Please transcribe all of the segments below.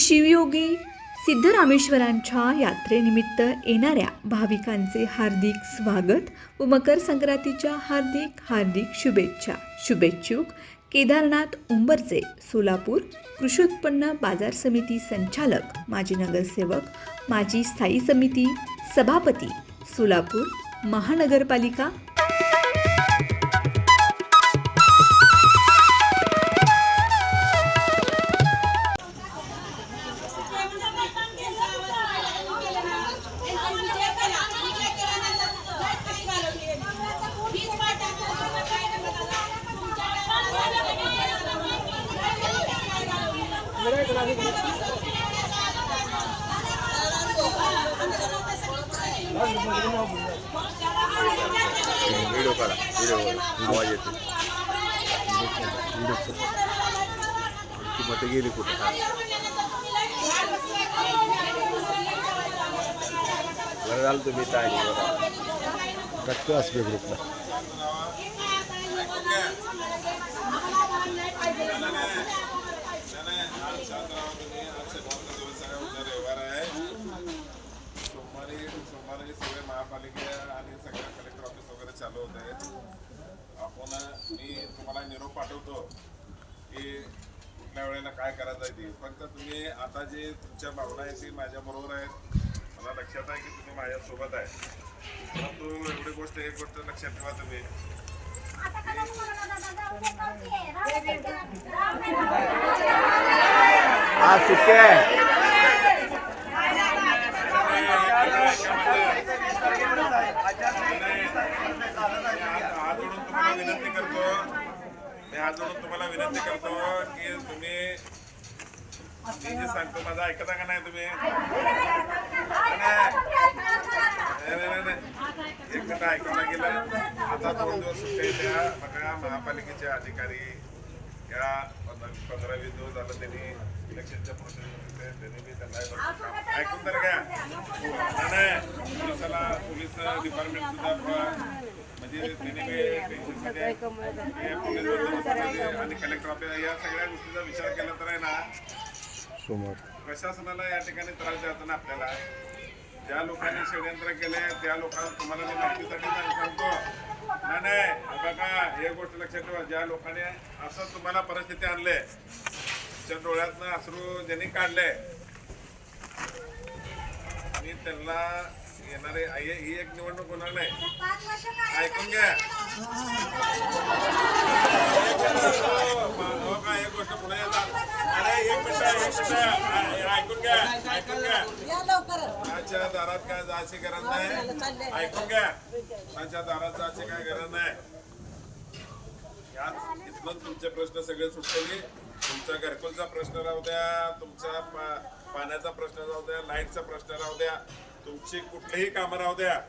शिवयोगी सिद्धरामेश्वरांच्या यात्रेनिमित्त येणाऱ्या भाविकांचे हार्दिक स्वागत व मकर संक्रांतीच्या हार्दिक शुभेच्छा. शुभेच्छुक केदारनाथ उंबरचे, सोलापूर कृषी उत्पन्न बाजार समिती संचालक, माजी नगरसेवक, माजी स्थायी समिती सभापती, सोलापूर महानगरपालिका. व्हिडिओ करा, आवाज येतो. मत गेली कुठं? बरं झालं तुम्ही टाकतो असं ग्रुपला. सोमवारी सगळे महापालिका आणि सगळ्या कलेक्टर ऑफिस वगैरे चालू होत आहेत. मी तुम्हाला निरोप पाठवतो की कुठल्या वेळेला काय करायचं आहे ते. फक्त तुम्ही आता जे तुमच्या भावना आहे ती माझ्याबरोबर आहेत. मला लक्षात आहे की तुम्ही माझ्यासोबत आहे. परंतु एवढी गोष्ट एक गोष्ट लक्षात ठेवा तुम्ही, सुट्टी आहे. हात जोडून तुम्हाला विनंती करतो की तुम्ही मी जे सांगतो माझं ऐकता का नाही तुम्ही? एक मिनिट ऐकायला गेलं. आता 2 दिवस सुट्ट्या द्या. बघा, महापालिकेचे अधिकारी या 15-20 दिवस झालं त्यांनी इलेक्शनच्या प्रोसेस त्यांनी मी त्यांना ऐकून तर घ्या. नाही, पोलीस डिपार्टमेंट सुद्धा म्हणजे आणि कलेक्टर ऑफिस या सगळ्या गोष्टीचा विचार केला तर आहे ना, प्रशासनाला या ठिकाणी त्रास द्यायचा ना. आपल्याला ज्या लोकांनी षडयंत्र केले त्या लोकांना तुम्हाला मी माहितीसाठी सांगतो. नाही बघा, एक गोष्ट लक्षात ठेवा, ज्या लोकांनी असं तुम्हाला परिस्थिती आणले, त्या डोळ्यातनं अश्रू ज्यांनी काढले, आणि त्यांना येणारे ही एक निवडणूक होणार नाही. ऐकून घ्या, एक गोष्ट पुढे येतात. अरे एक मिनिट ऐकून घ्या, ऐकून घ्या. कोणाच्या दारात काय जायची गरज नाही. ऐकून घ्या, कोणाच्या दारात जायची काय गरज नाही. यात इथलं तुमचे प्रश्न सगळे सुटले. तुमचा घरकुलचा प्रश्न राहू द्या, तुमचा पाण्याचा प्रश्न राहू द्या, लाईटचा प्रश्न राहू द्या, तुमची कुठलीही कामं राहू द्या,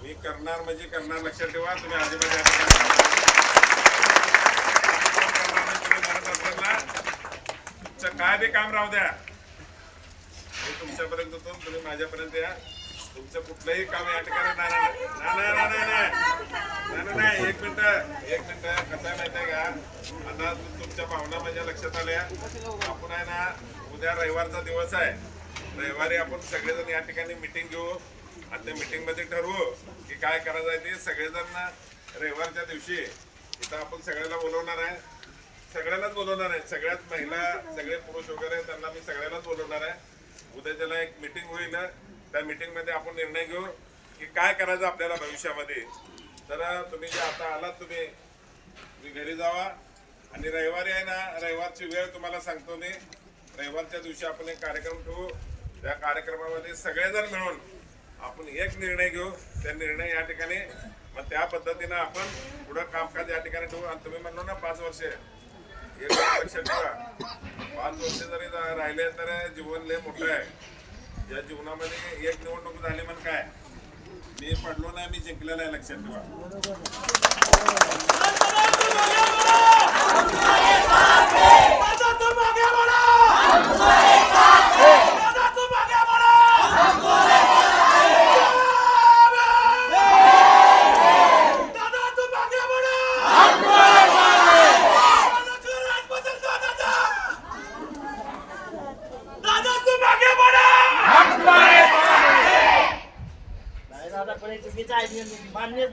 मी करणार म्हणजे करणार. लक्षात ठेवा, तुम्ही अजिबात तुमचं काय बी काम राहू द्या, मी तुमच्यापर्यंत होतो, तुम्ही माझ्यापर्यंत या. तुमचं कुठलंही काम या ठिकाणी नाही. एक मिनिट कसं आहे माहिती आहे का, आता तुमच्या भावना माझ्या लक्षात आल्या. आपण आहे ना, उद्या रविवारचा दिवस आहे. रविवारी आपण सगळेजण या ठिकाणी मिटिंग घेऊ आणि त्या मिटिंगमध्ये ठरवू की काय करायचं आहे ते. सगळेजण रविवारच्या दिवशी इथं आपण सगळ्याला बोलवणार आहे, सगळ्यालाच बोलवणार आहे. सगळ्याच महिला, सगळे पुरुष वगैरे त्यांना मी सगळ्यालाच बोलवणार आहे. उद्या त्याला एक मिटिंग होईल. त्या मिटिंगमध्ये आपण निर्णय घेऊ की काय करायचं आपल्याला भविष्यामध्ये. तर तुम्ही जे आता आलात तुम्ही घरी जावा आणि रविवारी आहे ना, रविवारची वेळ तुम्हाला सांगतो मी. रविवारच्या दिवशी आपण एक कार्यक्रम ठेवू. त्या कार्यक्रमामध्ये सगळेजण मिळून आपण एक निर्णय घेऊ. त्या निर्णय या ठिकाणी मग त्या पद्धतीनं आपण पुढं कामकाज या ठिकाणी ठेवू. आणि तुम्ही म्हणलो ना 5 वर्ष, एक लक्षात ठेवा, 5 वर्ष जरी राहिले तर जीवन लय मोठं आहे. या जीवनामध्ये एक निवडणूक झाली म्हण काय, मी पडलो नाही, मी जिंकलेलं आहे. लक्षात ठेवा.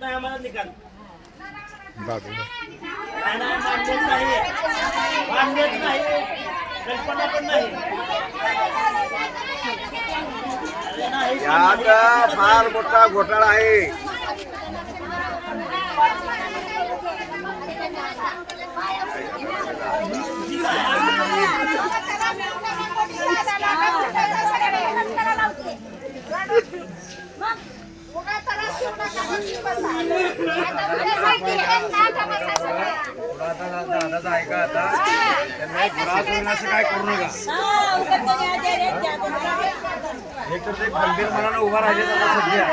नाही आम्हाला निकाल बाबू नाही मान्यच नाही मान्यच नाही कल्पना पण नाही अरे नाही यात फार मोठा घोटाळा आहे. दादाचा ऐका आता त्यांना त्रास होईल असं काय करू नका. एक तर ते खंबीर मनानं उभा राहिले सध्या